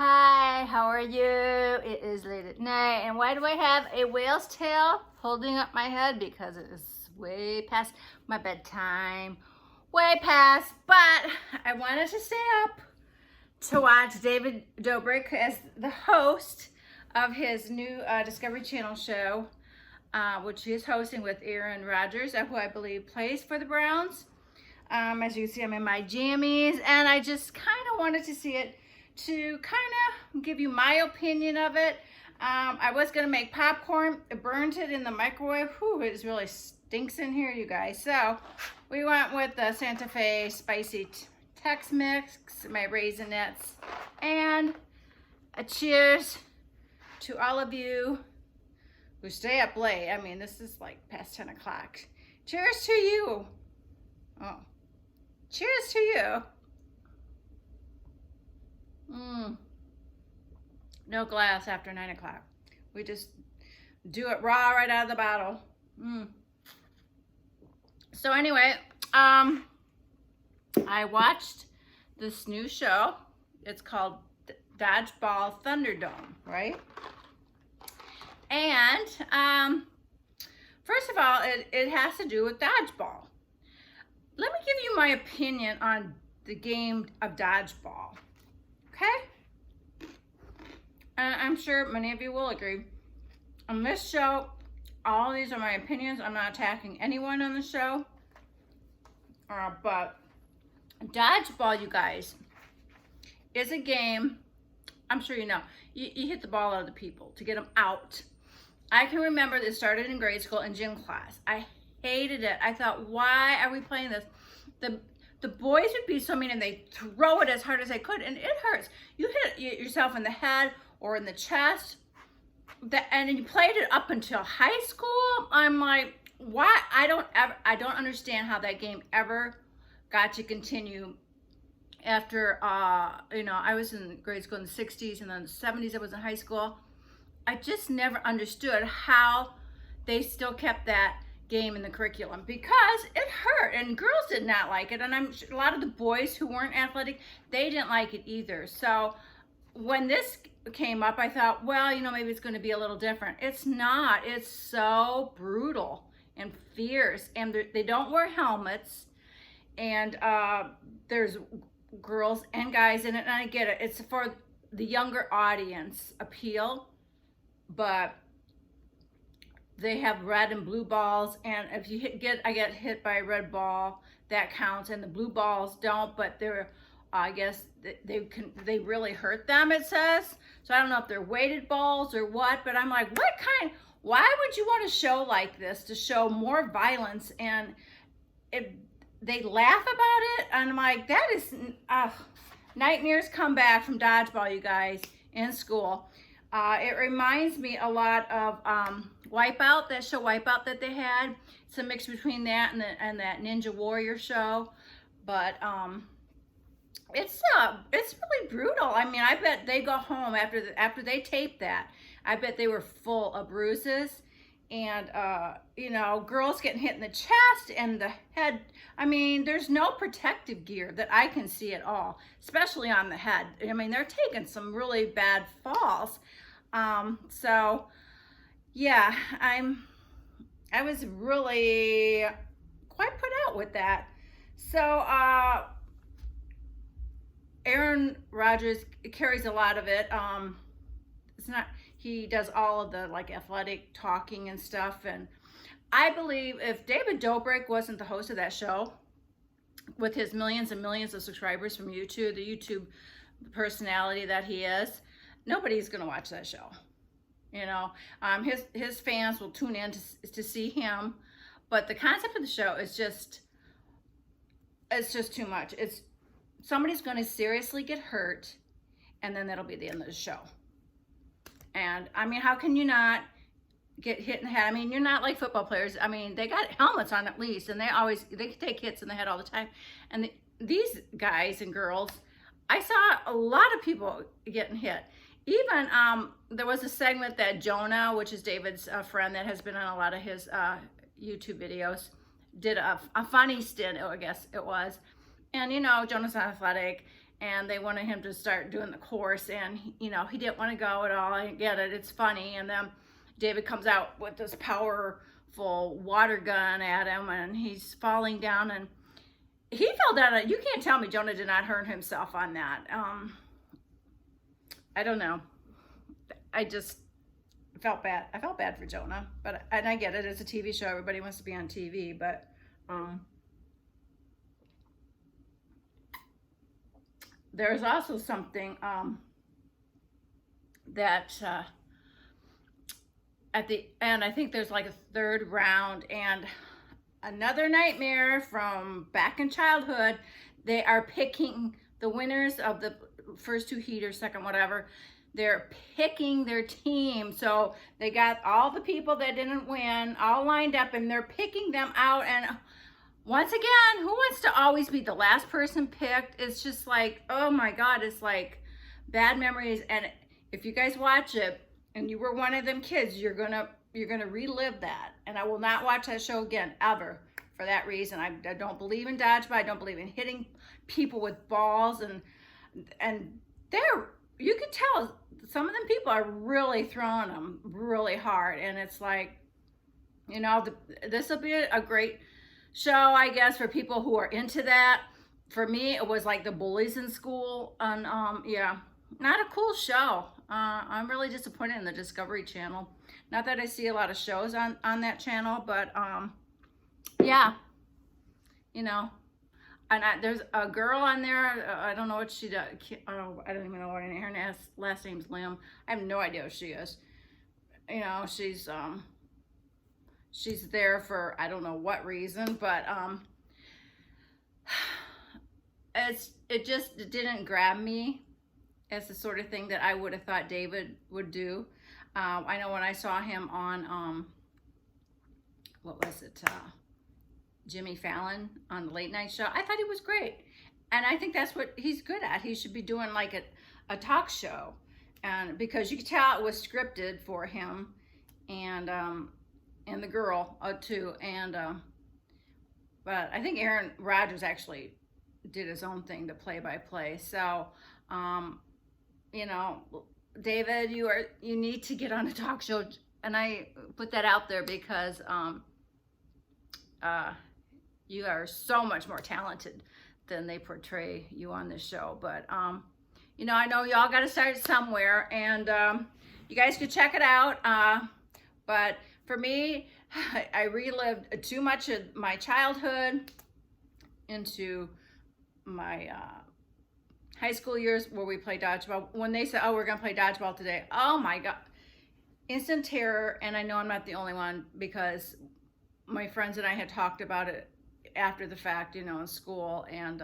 Hi, how are you? It is late at night, and why do I have a whale's tail holding up my head? Because it is way past my bedtime. Way past, but I wanted to stay up to watch David Dobrik as the host of his new Discovery Channel show, which he is hosting with Aaron Rodgers, who I believe plays for the Browns. As you can see, I'm in my jammies, and I just kind of wanted to see it to kind of give you my opinion of it. I was going to make popcorn. I burned it in the microwave. Whew, it really stinks in here, you guys. So we went with the Santa Fe spicy Tex-Mix, my Raisinets, and a cheers to all of you who stay up late. I mean, this is like past 10 o'clock. Cheers to you. Oh, cheers to you. No glass after 9 o'clock. We just do it raw right out of the bottle. So anyway, I watched this new show. It's called Dodgeball Thunderdome, right? And first of all, it has to do with dodgeball. Let me give you my opinion on the game of dodgeball. Okay? And I'm sure many of you will agree. On this show, all these are my opinions. I'm not attacking anyone on the show. But dodgeball, you guys, is a game, I'm sure you know. You hit the ball out of the people to get them out. I can remember it started in grade school in gym class. I hated it. I thought, why are we playing this? The boys would be so mean, and they throw it as hard as they could, and it hurts. You hit yourself in the head or in the chest, and you played it up until high school. I'm like, why? I don't understand how that game ever got to continue after, I was in grade school in the 60s, and then the 70s I was in high school. I just never understood how they still kept that game in the curriculum, because it hurt, and girls did not like it, and I'm sure a lot of the boys who weren't athletic, they didn't like it either. So when this came up, I thought, well, maybe it's going to be a little different. It's not. It's so brutal and fierce, and they don't wear helmets, and there's girls and guys in it, and I get it. It's for the younger audience appeal, but they have red and blue balls, and if you I get hit by a red ball, that counts, and the blue balls don't, but they're, I guess they really hurt them, it says. So I don't know if they're weighted balls or what, but I'm like, why would you want a show like this to show more violence? And they laugh about it, and I'm like, that is, nightmares come back from dodgeball, you guys, in school. It reminds me a lot of Wipeout, that show Wipeout that they had. It's a mix between that and that Ninja Warrior show. But it's really brutal. I mean, I bet they go home after they tape that. I bet they were full of bruises, and girls getting hit in the chest and the head. I mean, there's no protective gear that I can see at all, especially on the head. I mean, they're taking some really bad falls. So yeah, I was really quite put out with that. So Aaron Rodgers carries a lot of it. He does all of the like athletic talking and stuff, and I believe if David Dobrik wasn't the host of that show, with his millions and millions of subscribers from YouTube, the YouTube personality that he is, nobody's gonna watch that show. His fans will tune in to see him, but the concept of the show is it's just too much. Somebody's gonna seriously get hurt, and then that'll be the end of the show. And I mean, how can you not get hit in the head? I mean, you're not like football players. I mean, they got helmets on at least, and they take hits in the head all the time. And these guys and girls, I saw a lot of people getting hit. Even there was a segment that Jonah, which is David's friend that has been on a lot of his YouTube videos, did a funny stint, I guess it was. And Jonah's not athletic, and they wanted him to start doing the course, and you know, he didn't want to go at all. I get it, it's funny. And then David comes out with this powerful water gun at him, and he's falling down, and he fell down. You can't tell me Jonah did not hurt himself on that. I don't know. I just felt bad. I felt bad for Jonah, and I get it. It's a TV show. Everybody wants to be on TV, but there's also something that at the end, I think there's like a third round, and another nightmare from back in childhood. They are picking the winners of the first two heat or second, whatever. They're picking their team. So they got all the people that didn't win all lined up, and they're picking them out. And once again, who wants to always be the last person picked? It's just like, oh my God, it's like bad memories. And if you guys watch it and you were one of them kids, you're gonna relive that. And I will not watch that show again, ever, for that reason. I don't believe in dodgeball. I don't believe in hitting people with balls. And you could tell some of them people are really throwing them really hard. And it's like, you know, this will be a great show, I guess, for people who are into that. For me, it was like the bullies in school. And yeah, not a cool show. I'm really disappointed in the Discovery Channel. Not that I see a lot of shows on that channel, but yeah, you know. And there's a girl on there. I don't know what she does. I don't even know what her last name's Lim. I have no idea who she is. You know, she's there for I don't know what reason, but it just didn't grab me as the sort of thing that I would have thought David would do. I know when I saw him on what was it? Jimmy Fallon on the late night show. I thought he was great. And I think that's what he's good at. He should be doing like a talk show. And because you could tell it was scripted for him and the girl too. And but I think Aaron Rodgers actually did his own thing, the play-by-play. So you know, David, you need to get on a talk show. And I put that out there because you are so much more talented than they portray you on this show. But, you know, I know y'all got to start somewhere, and you guys could check it out. But for me, I relived too much of my childhood into my high school years where we played dodgeball. When they said, oh, we're going to play dodgeball today, oh my God, instant terror. And I know I'm not the only one, because my friends and I had talked about it after the fact, you know, in school, and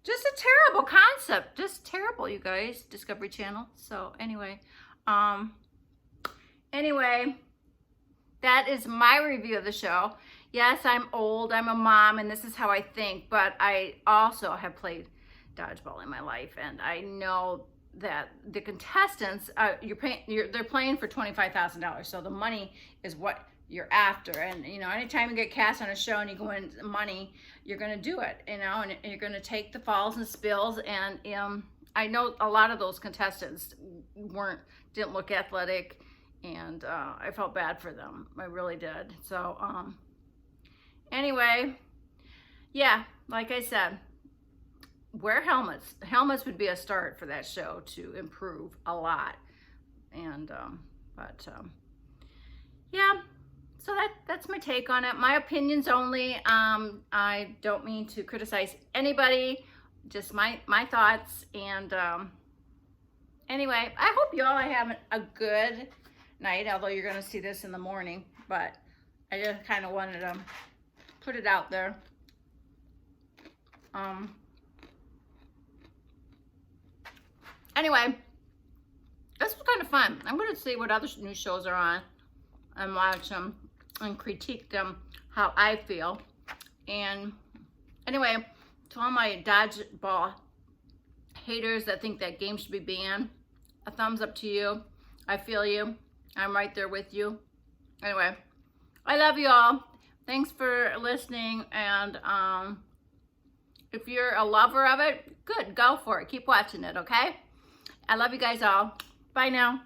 just a terrible concept, just terrible, you guys. Discovery Channel. So anyway, that is my review of the show. Yes, I'm old, I'm a mom, and this is how I think, but I also have played dodgeball in my life, and I know that the contestants, they're playing for $25,000, so the money is what you're after. And you know, anytime you get cast on a show and you go in money, you're going to do it, you know, and you're going to take the falls and spills. And I know a lot of those contestants didn't look athletic, and I felt bad for them. I really did. So anyway, yeah, like I said, wear helmets. Helmets would be a start for that show to improve a lot. And yeah, so that's my take on it. My opinions only. I don't mean to criticize anybody, just my thoughts. And anyway, I hope you all are having a good night, although you're going to see this in the morning. But I just kind of wanted to put it out there. Anyway, this was kind of fun. I'm going to see what other new shows are on and watch them and critique them how I feel. And anyway, to all my dodgeball haters that think that game should be banned, a thumbs up to you. I feel you. I'm right there with you. Anyway, I love you all. Thanks for listening, and If you're a lover of it, good, go for it. Keep watching it, okay? I love you guys all. Bye now.